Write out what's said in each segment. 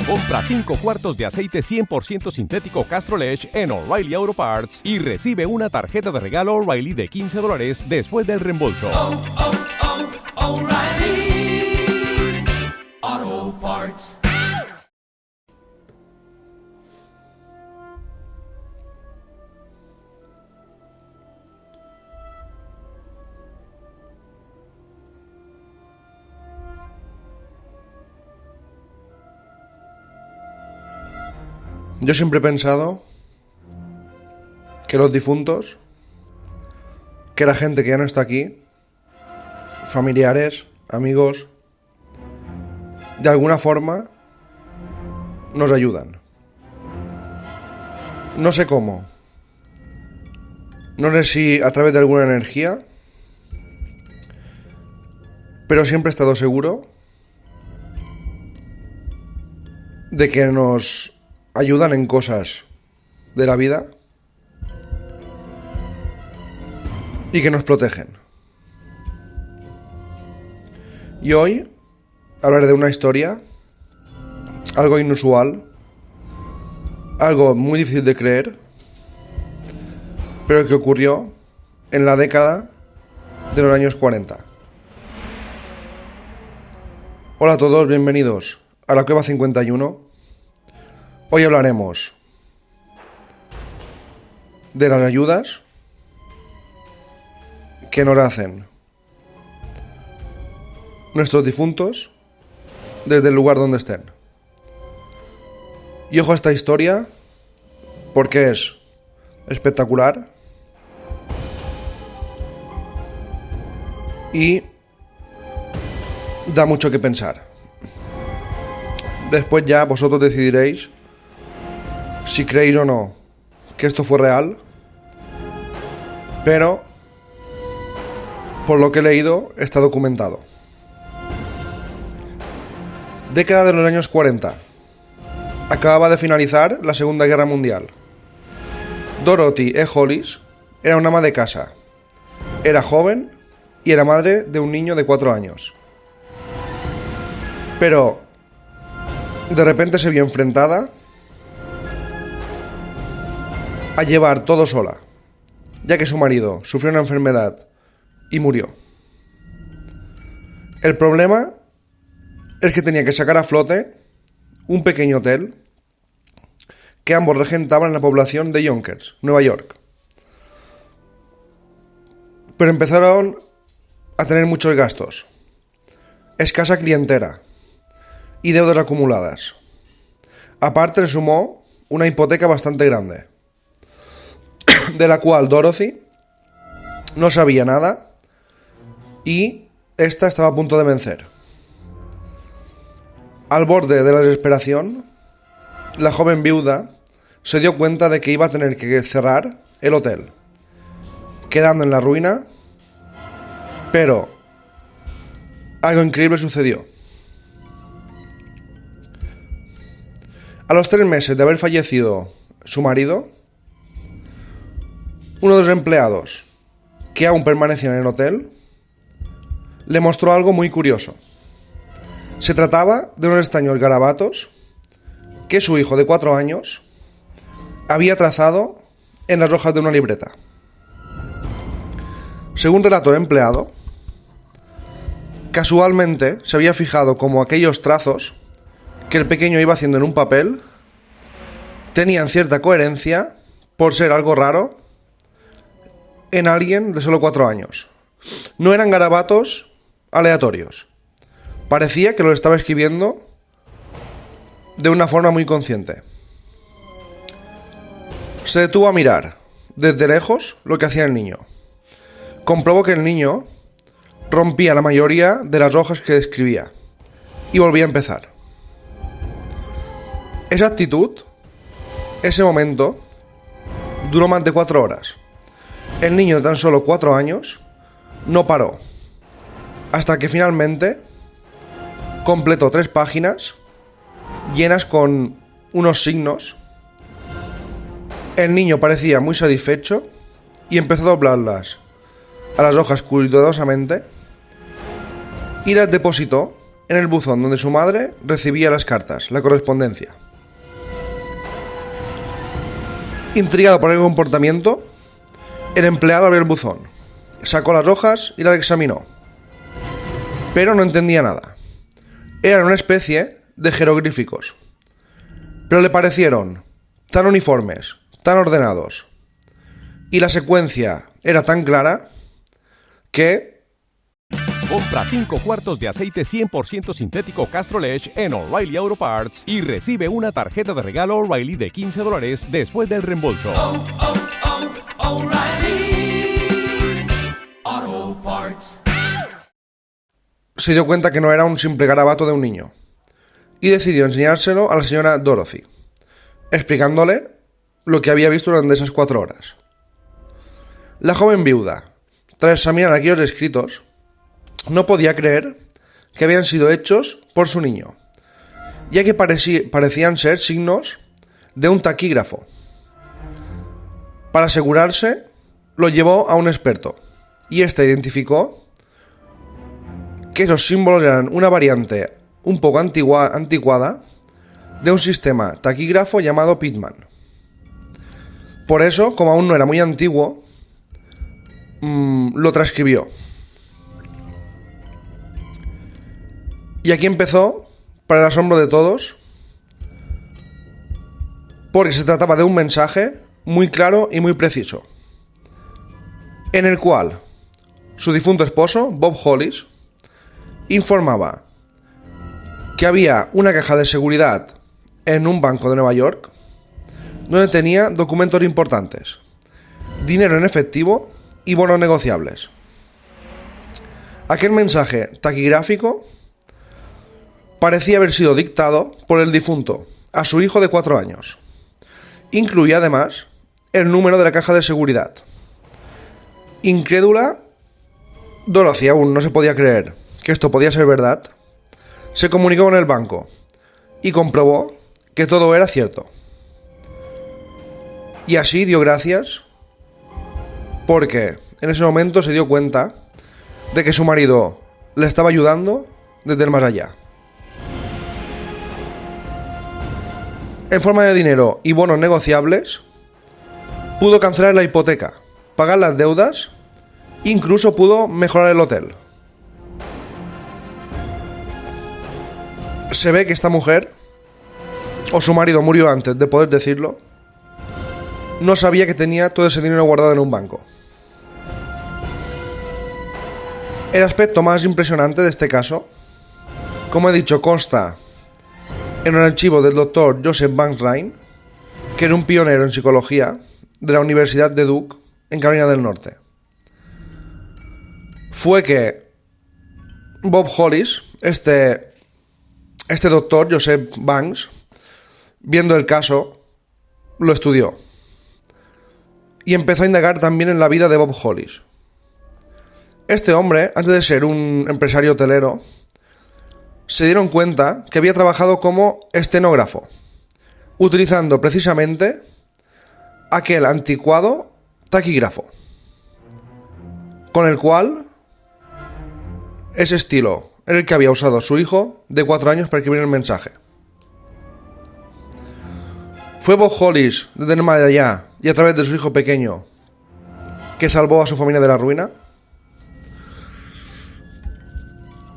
Compra 5 cuartos de aceite 100% sintético Castrol Edge en O'Reilly Auto Parts y recibe una tarjeta de regalo O'Reilly de $15 después del reembolso. O'Reilly Auto Parts. Yo siempre he pensado que los difuntos, que la gente que ya no está aquí, familiares, amigos, de alguna forma nos ayudan. No sé cómo. No sé si a través de alguna energía, pero siempre he estado seguro de que nos ayudan en cosas de la vida y que nos protegen. Y hoy hablaré de una historia algo inusual, algo muy difícil de creer, pero que ocurrió en la década de los años 40. Hola a todos, bienvenidos a la Cueva 51. Hoy hablaremos de las ayudas que nos hacen nuestros difuntos desde el lugar donde estén. Y ojo a esta historia porque es espectacular y da mucho que pensar. Después ya vosotros decidiréis si creéis o no que esto fue real, pero por lo que he leído está documentado. Década de los años 40. Acababa de finalizar la Segunda Guerra Mundial. Dorothy E. Hollis era una ama de casa. Era joven y era madre de un niño de 4 años. Pero de repente se vio enfrentada a llevar todo sola, ya que su marido sufrió una enfermedad y murió. El problema es que tenía que sacar a flote un pequeño hotel que ambos regentaban en la población de Yonkers, Nueva York. Pero empezaron a tener muchos gastos, escasa clientela y deudas acumuladas. Aparte le sumó una hipoteca bastante grande, de la cual Dorothy no sabía nada y esta estaba a punto de vencer. Al borde de la desesperación, la joven viuda se dio cuenta de que iba a tener que cerrar el hotel, quedando en la ruina, pero algo increíble sucedió. A los 3 meses de haber fallecido su marido, uno de los empleados que aún permanecía en el hotel le mostró algo muy curioso. Se trataba de unos extraños garabatos que su hijo de 4 años había trazado en las hojas de una libreta. Según relató el empleado, casualmente se había fijado cómo aquellos trazos que el pequeño iba haciendo en un papel tenían cierta coherencia por ser algo raro en alguien de solo 4 años. No eran garabatos aleatorios. Parecía que lo estaba escribiendo de una forma muy consciente. Se detuvo a mirar desde lejos lo que hacía el niño. Comprobó que el niño rompía la mayoría de las hojas que escribía y volvía a empezar. Esa actitud, ese momento, duró más de 4 horas. El niño de tan solo 4 años no paró, hasta que finalmente completó 3 páginas llenas con unos signos. El niño parecía muy satisfecho y empezó a doblarlas a las hojas cuidadosamente y las depositó en el buzón donde su madre recibía las cartas, la correspondencia. Intrigado por el comportamiento, el empleado abrió el buzón, sacó las hojas y las examinó. Pero no entendía nada. Eran una especie de jeroglíficos, pero le parecieron tan uniformes, tan ordenados, y la secuencia era tan clara que... Compra 5 cuartos de aceite 100% sintético Castrol-Edge en O'Reilly Auto Parts y recibe una tarjeta de regalo O'Reilly de $15 después del reembolso. O'Reilly Auto Parts. Se dio cuenta que no era un simple garabato de un niño y decidió enseñárselo a la señora Dorothy, explicándole lo que había visto durante esas 4 horas. La joven viuda, tras examinar aquellos escritos, no podía creer que habían sido hechos por su niño, ya que parecían ser signos de un taquígrafo. Para asegurarse, lo llevó a un experto, y éste identificó que esos símbolos eran una variante un poco anticuada de un sistema taquígrafo llamado Pitman. Por eso, como aún no era muy antiguo, lo transcribió. Y aquí empezó, para el asombro de todos, porque se trataba de un mensaje muy claro y muy preciso, en el cual su difunto esposo, Bob Hollis, informaba que había una caja de seguridad en un banco de Nueva York donde tenía documentos importantes, dinero en efectivo y bonos negociables. Aquel mensaje taquigráfico parecía haber sido dictado por el difunto a su hijo de 4 años. Incluía además el número de la caja de seguridad. Incrédula, Dorothy aún no se podía creer que esto podía ser verdad. Se comunicó con el banco y comprobó que todo era cierto. Y así dio gracias porque en ese momento se dio cuenta de que su marido le estaba ayudando desde el más allá. En forma de dinero y bonos negociables, pudo cancelar la hipoteca, pagar las deudas, incluso pudo mejorar el hotel. Se ve que esta mujer, o su marido murió antes de poder decirlo, no sabía que tenía todo ese dinero guardado en un banco. El aspecto más impresionante de este caso, como he dicho, consta en un archivo del Dr. Joseph Banks Rhine, que era un pionero en psicología de la Universidad de Duke en Carolina del Norte. Fue que Bob Hollis, este doctor Joseph Banks, viendo el caso, lo estudió y empezó a indagar también en la vida de Bob Hollis. Este hombre, antes de ser un empresario hotelero, se dieron cuenta que había trabajado como estenógrafo, utilizando precisamente aquel anticuado taquígrafo, con el cual ese estilo era el que había usado su hijo de 4 años para escribir el mensaje. Fue Bob Hollis, desde el más allá y a través de su hijo pequeño, que salvó a su familia de la ruina.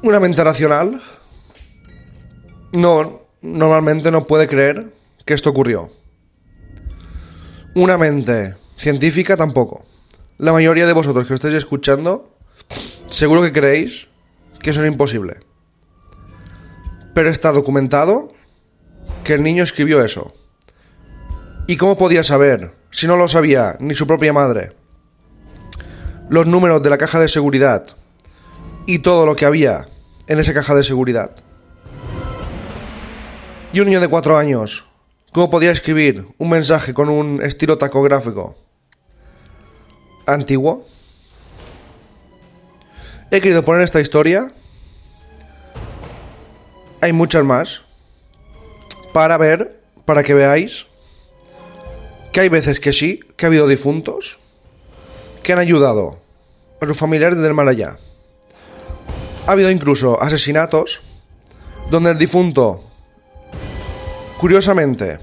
Una mente racional normalmente no puede creer que esto ocurrió. Una mente científica tampoco. La mayoría de vosotros que estáis escuchando, seguro que creéis que eso es imposible. Pero está documentado que el niño escribió eso. ¿Y cómo podía saber, si no lo sabía ni su propia madre, los números de la caja de seguridad y todo lo que había en esa caja de seguridad? Y un niño de 4 años, ¿cómo podía escribir un mensaje con un estilo tacográfico antiguo? He querido poner esta historia, hay muchas más, para que veáis que hay veces que sí, que ha habido difuntos que han ayudado a sus familiares desde el más allá. Ha habido incluso asesinatos donde el difunto, curiosamente,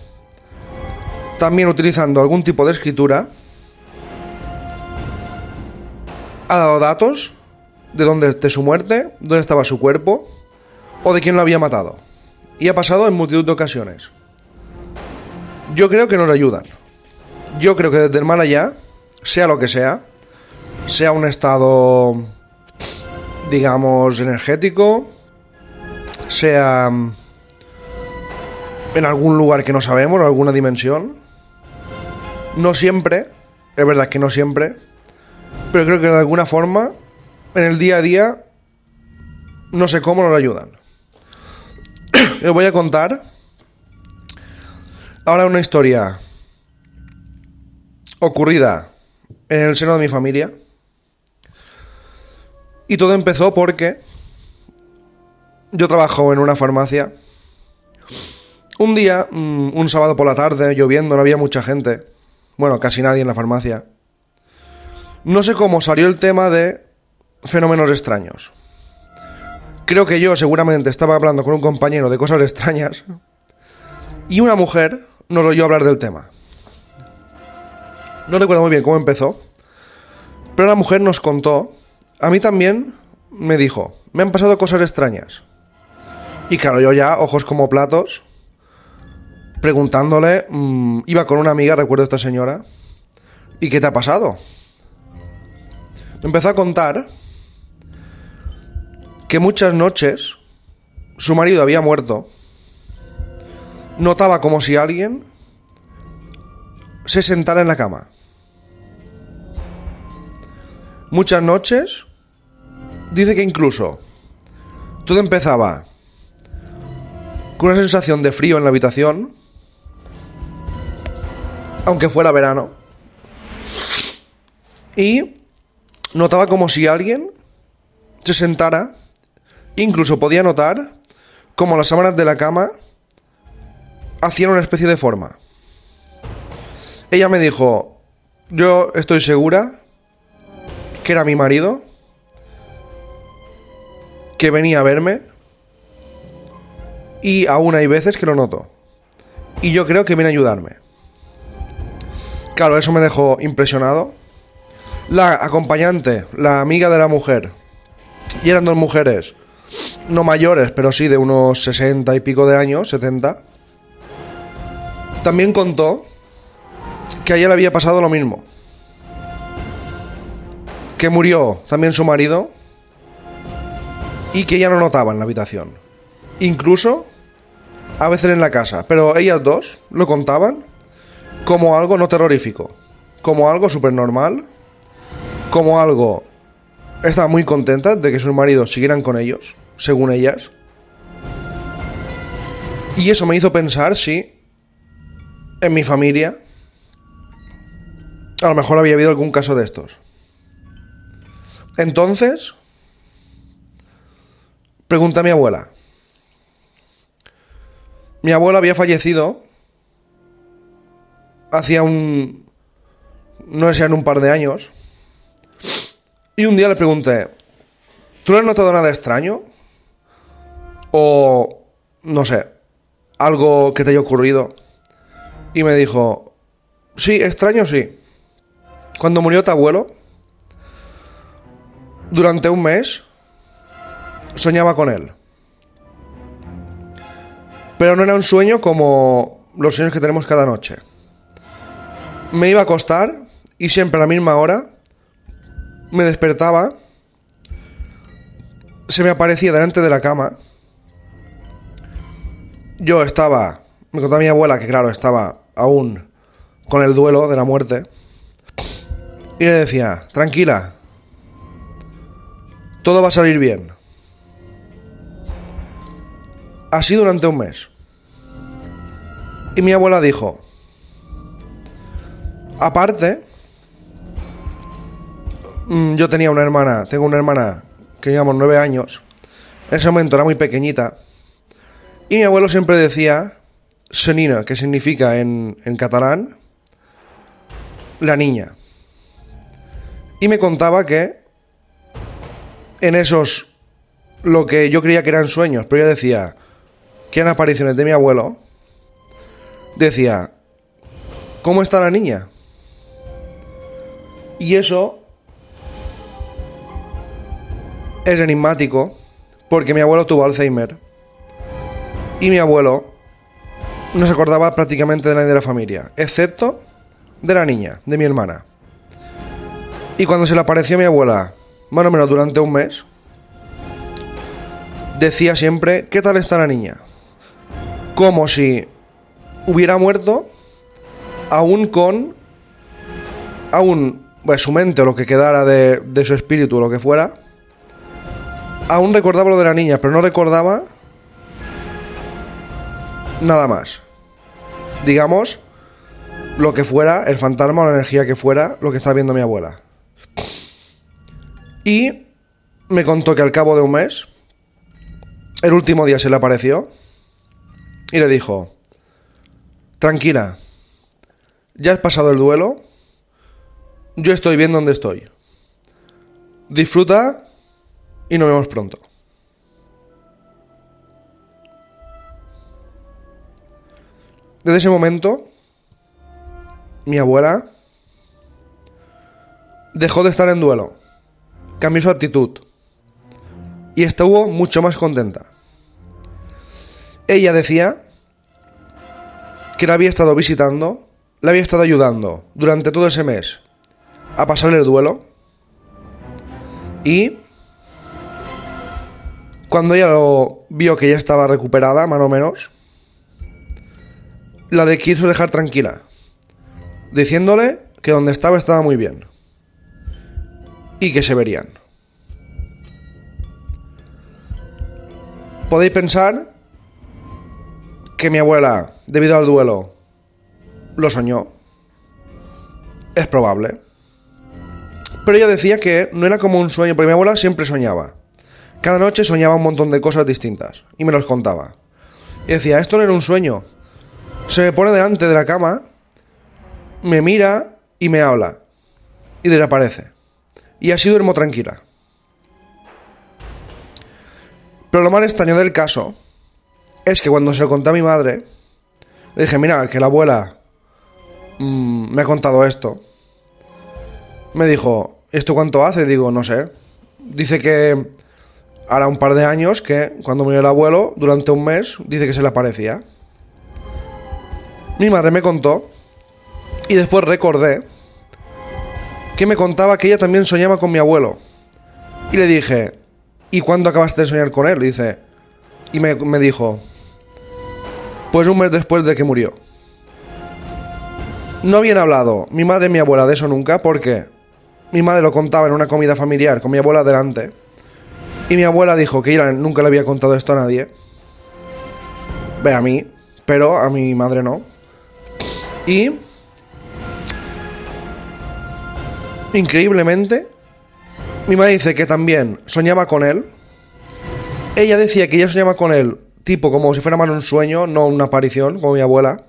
también utilizando algún tipo de escritura, ha dado datos de su muerte, dónde estaba su cuerpo o de quién lo había matado. Y ha pasado en multitud de ocasiones. Yo creo que nos ayudan. Yo creo que desde el mal allá, sea lo que sea un estado, digamos, energético, sea en algún lugar que no sabemos, en alguna dimensión. No siempre, es verdad que no siempre, pero creo que de alguna forma, en el día a día, no sé cómo nos ayudan. Les voy a contar ahora una historia ocurrida en el seno de mi familia. Y todo empezó porque yo trabajo en una farmacia. Un día, un sábado por la tarde, lloviendo, no había mucha gente. Bueno, casi nadie en la farmacia. No sé cómo salió el tema de fenómenos extraños. Creo que yo seguramente estaba hablando con un compañero de cosas extrañas y una mujer nos oyó hablar del tema. No recuerdo muy bien cómo empezó, pero la mujer nos contó, a mí también me dijo, me han pasado cosas extrañas. Y claro, yo ya, ojos como platos, preguntándole, iba con una amiga, recuerdo a esta señora, ¿y qué te ha pasado? Me empezó a contar que muchas noches su marido había muerto, notaba como si alguien se sentara en la cama. Muchas noches, dice que incluso todo empezaba con una sensación de frío en la habitación, aunque fuera verano, y notaba como si alguien se sentara. Incluso podía notar como las sábanas de la cama hacían una especie de forma. Ella me dijo, yo estoy segura que era mi marido, que venía a verme, y aún hay veces que lo noto. Y yo creo que viene a ayudarme. Claro, eso me dejó impresionado. La acompañante, la amiga de la mujer, y eran dos mujeres, no mayores, pero sí de unos 60 y pico de años, 70, también contó que a ella le había pasado lo mismo. Que murió también su marido y que ella no notaba en la habitación. Incluso a veces en la casa. Pero ellas dos lo contaban como algo no terrorífico, como algo súper normal, como algo... Estaban muy contentas de que sus maridos siguieran con ellos, según ellas. Y eso me hizo pensar si en mi familia a lo mejor había habido algún caso de estos. Entonces, pregunté a mi abuela. Mi abuela había fallecido hacía no sé, en un par de años. Y un día le pregunté, ¿tú no has notado nada extraño? O, no sé, algo que te haya ocurrido. Y me dijo, sí, extraño sí. Cuando murió tu abuelo, durante un mes, soñaba con él. Pero no era un sueño como los sueños que tenemos cada noche. Me iba a acostar y siempre a la misma hora me despertaba, se me aparecía delante de la cama. Yo estaba, me contaba mi abuela que claro, estaba aún con el duelo de la muerte. Y le decía, tranquila, todo va a salir bien. Así durante un mes. Y mi abuela dijo, aparte, yo tengo una hermana que teníamos 9 años. En ese momento era muy pequeñita. Y mi abuelo siempre decía Senina, que significa en catalán la niña. Y me contaba que en esos, lo que yo creía que eran sueños, pero ella decía, que eran apariciones de mi abuelo, decía, ¿cómo está la niña? Y eso es enigmático porque mi abuelo tuvo Alzheimer y mi abuelo no se acordaba prácticamente de nadie de la familia, excepto de la niña, de mi hermana. Y cuando se le apareció a mi abuela, más o menos durante un mes, decía siempre, ¿qué tal está la niña? Como si hubiera muerto, aún con pues, su mente o lo que quedara de su espíritu o lo que fuera, aún recordaba lo de la niña, pero no recordaba nada más. Digamos, lo que fuera, el fantasma o la energía que fuera, lo que estaba viendo mi abuela. Y me contó que al cabo de un mes, el último día se le apareció y le dijo, tranquila, ya has pasado el duelo, yo estoy bien donde estoy. Disfruta y nos vemos pronto. Desde ese momento, mi abuela dejó de estar en duelo, cambió su actitud y estuvo mucho más contenta. Ella decía que la había estado visitando, la había estado ayudando durante todo ese mes a pasar el duelo y cuando ella lo vio que ya estaba recuperada, más o menos, la quiso dejar tranquila, diciéndole que donde estaba muy bien y que se verían. Podéis pensar que mi abuela, debido al duelo, lo soñó. Es probable. Pero ella decía que no era como un sueño, porque mi abuela siempre soñaba. Cada noche soñaba un montón de cosas distintas y me los contaba. Y decía, esto no era un sueño. Se me pone delante de la cama, me mira y me habla. Y desaparece. Y así duermo tranquila. Pero lo más extraño del caso es que cuando se lo conté a mi madre, le dije, mira, que la abuela me ha contado esto. Me dijo, ¿esto cuánto hace? Digo, no sé. Dice que hará un par de años que cuando murió el abuelo, durante un mes, dice que se le aparecía. Mi madre me contó y después recordé que me contaba que ella también soñaba con mi abuelo. Y le dije, ¿y cuándo acabaste de soñar con él? Y me dijo, pues un mes después de que murió. No habían hablado mi madre y mi abuela de eso nunca porque mi madre lo contaba en una comida familiar con mi abuela delante y mi abuela dijo que ella nunca le había contado esto a nadie. Ve, a mí, pero a mi madre no. Y increíblemente mi madre dice que también soñaba con él. Ella decía que ella soñaba con él tipo como si fuera más un sueño, no una aparición como mi abuela.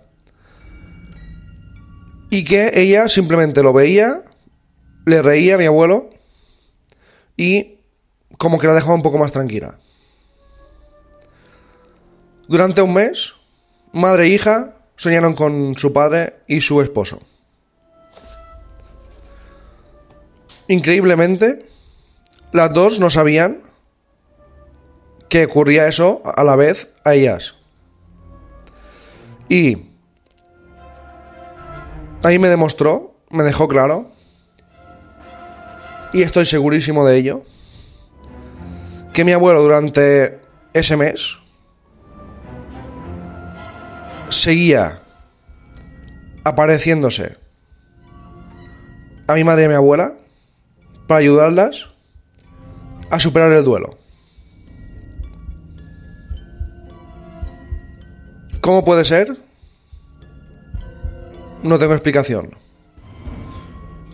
Y que ella simplemente lo veía, le reía a mi abuelo y como que la dejaba un poco más tranquila. Durante un mes, madre e hija soñaron con su padre y su esposo. Increíblemente, las dos no sabían que ocurría eso a la vez a ellas. Y ahí me demostró, me dejó claro, y estoy segurísimo de ello, que mi abuelo durante ese mes seguía apareciéndose a mi madre y a mi abuela para ayudarlas a superar el duelo. ¿Cómo puede ser? No tengo explicación.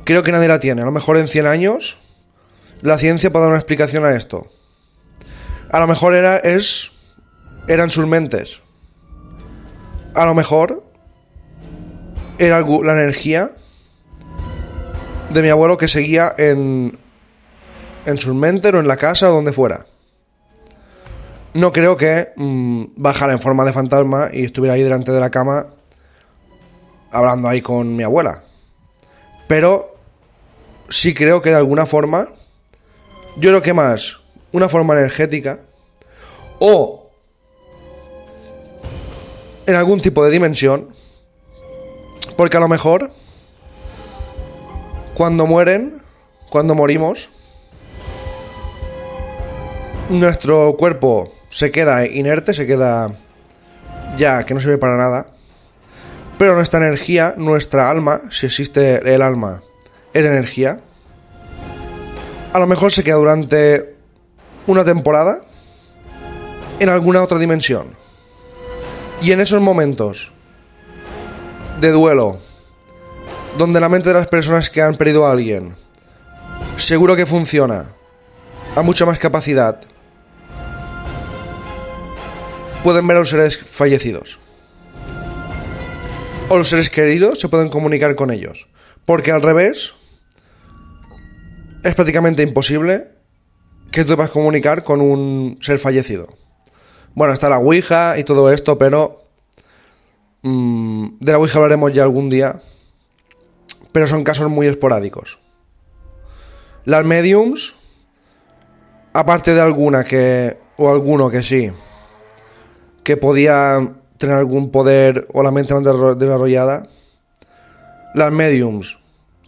Creo que nadie la tiene. A lo mejor en 100 años la ciencia puede dar una explicación a esto. A lo mejor eran sus mentes. A lo mejor era la energía de mi abuelo que seguía en sus mentes o en la casa o donde fuera. no creo que bajara en forma de fantasma y estuviera ahí delante de la cama hablando ahí con mi abuela. Pero sí creo que de alguna forma, yo creo que más una forma energética o en algún tipo de dimensión, porque a lo mejor cuando morimos, nuestro cuerpo se queda inerte, se queda ya que no sirve para nada, pero nuestra energía, nuestra alma, si existe el alma, es energía, a lo mejor se queda durante una temporada en alguna otra dimensión. Y en esos momentos de duelo, donde la mente de las personas que han perdido a alguien seguro que funciona a mucha más capacidad, pueden ver a los seres fallecidos. O los seres queridos se pueden comunicar con ellos. Porque al revés, es prácticamente imposible que tú te puedas comunicar con un ser fallecido. Bueno, está la Ouija y todo esto, pero de la Ouija hablaremos ya algún día. Pero son casos muy esporádicos. Las mediums, aparte de alguno que sí, que podía tener algún poder o la mente más desarrollada, las mediums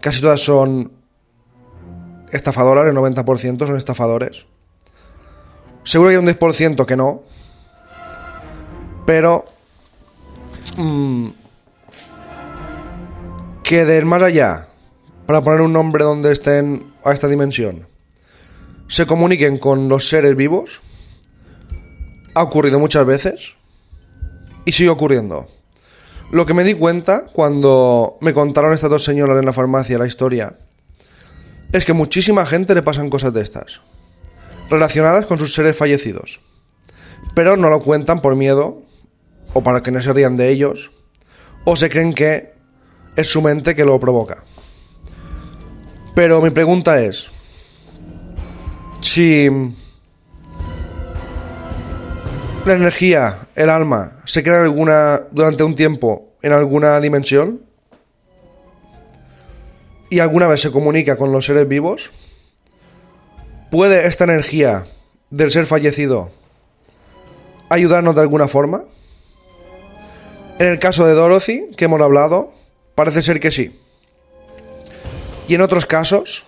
casi todas son estafadoras, el 90% son estafadores. Seguro que hay un 10% que no, pero que del más allá, para poner un nombre donde estén a esta dimensión, se comuniquen con los seres vivos, ha ocurrido muchas veces y sigue ocurriendo. Lo que me di cuenta cuando me contaron estas dos señoras en la farmacia la historia es que muchísima gente le pasan cosas de estas relacionadas con sus seres fallecidos, pero no lo cuentan por miedo o para que no se rían de ellos, o se creen que es su mente que lo provoca. Pero mi pregunta es, si la energía, el alma, se queda durante un tiempo en alguna dimensión y alguna vez se comunica con los seres vivos, ¿puede esta energía del ser fallecido ayudarnos de alguna forma? En el caso de Dorothy, que hemos hablado, parece ser que sí. Y en otros casos,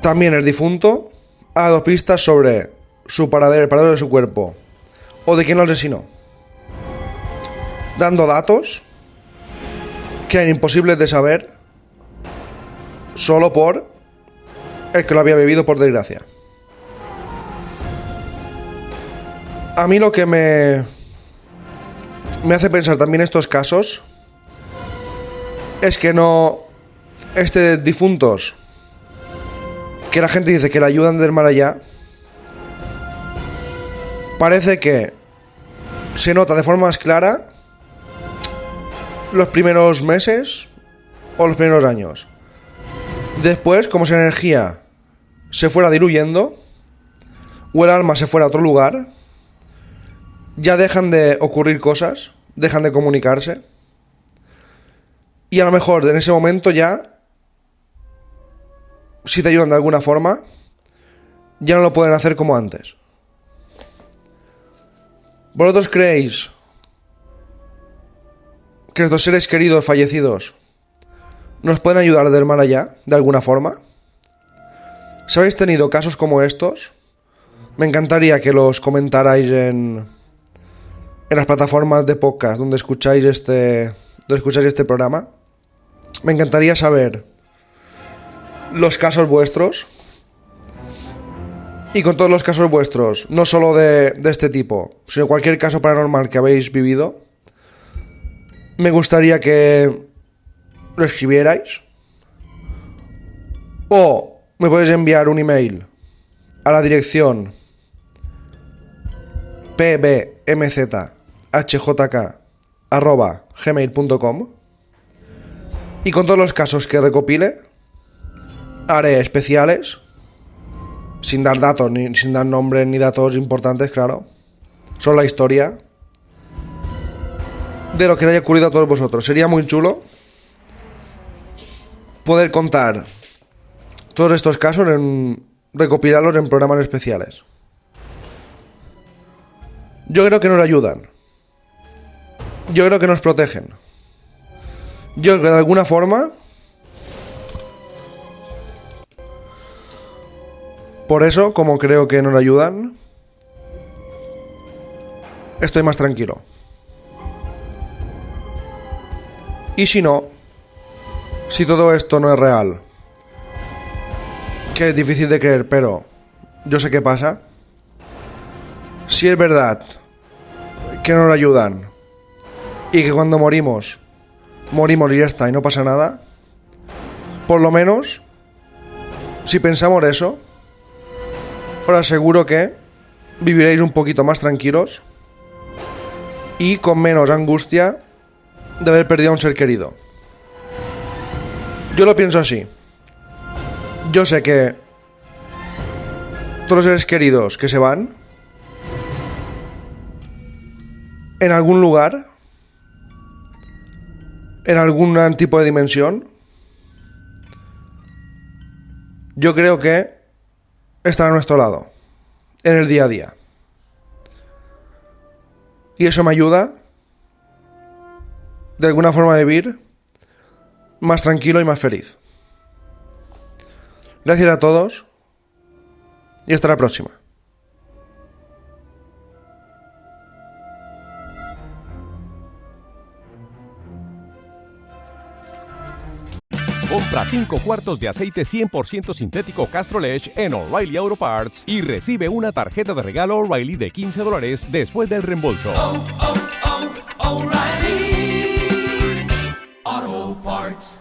también el difunto ha dado pistas sobre su paradero, el paradero de su cuerpo, o de quién lo asesinó, dando datos que eran imposibles de saber solo por el que lo había vivido, por desgracia. A mí lo que me hace pensar también estos casos es que difuntos que la gente dice que le ayudan del más allá, parece que se nota de forma más clara los primeros meses o los primeros años. Después, como si la energía se fuera diluyendo o el alma se fuera a otro lugar, ya dejan de ocurrir cosas, dejan de comunicarse, y a lo mejor en ese momento ya, si te ayudan de alguna forma, ya no lo pueden hacer como antes. ¿Vosotros creéis que nuestros seres queridos fallecidos nos pueden ayudar del más allá, de alguna forma? Si habéis tenido casos como estos, me encantaría que los comentarais en las plataformas de podcast donde escucháis este programa. Me encantaría saber los casos vuestros. Y con todos los casos vuestros, no solo de este tipo, sino cualquier caso paranormal que habéis vivido, me gustaría que lo escribierais. O me podéis enviar un email a la dirección pbmzhjk@gmail.com, y con todos los casos que recopile haré especiales sin dar datos, sin dar nombres ni datos importantes, claro. Solo la historia de lo que le haya ocurrido a todos vosotros. Sería muy chulo poder contar todos estos casos, recopilarlos en programas especiales. Yo creo que nos ayudan. Yo creo que nos protegen. Yo creo que de alguna forma, por eso, como creo que nos ayudan, estoy más tranquilo. Y si no, si todo esto no es real, que es difícil de creer, pero yo sé qué pasa. Si es verdad que nos ayudan y que cuando morimos y ya está y no pasa nada, por lo menos, si pensamos eso, os aseguro que viviréis un poquito más tranquilos y con menos angustia de haber perdido a un ser querido. Yo lo pienso así. Yo sé que todos los seres queridos que se van, en algún lugar, en algún tipo de dimensión, yo creo que están a nuestro lado, en el día a día. Y eso me ayuda, de alguna forma, a vivir más tranquilo y más feliz. Gracias a todos y hasta la próxima. Compra 5 cuartos de aceite 100% sintético Castrol Edge en O'Reilly Auto Parts y recibe una tarjeta de regalo O'Reilly de $15 después del reembolso. O'Reilly Auto Parts.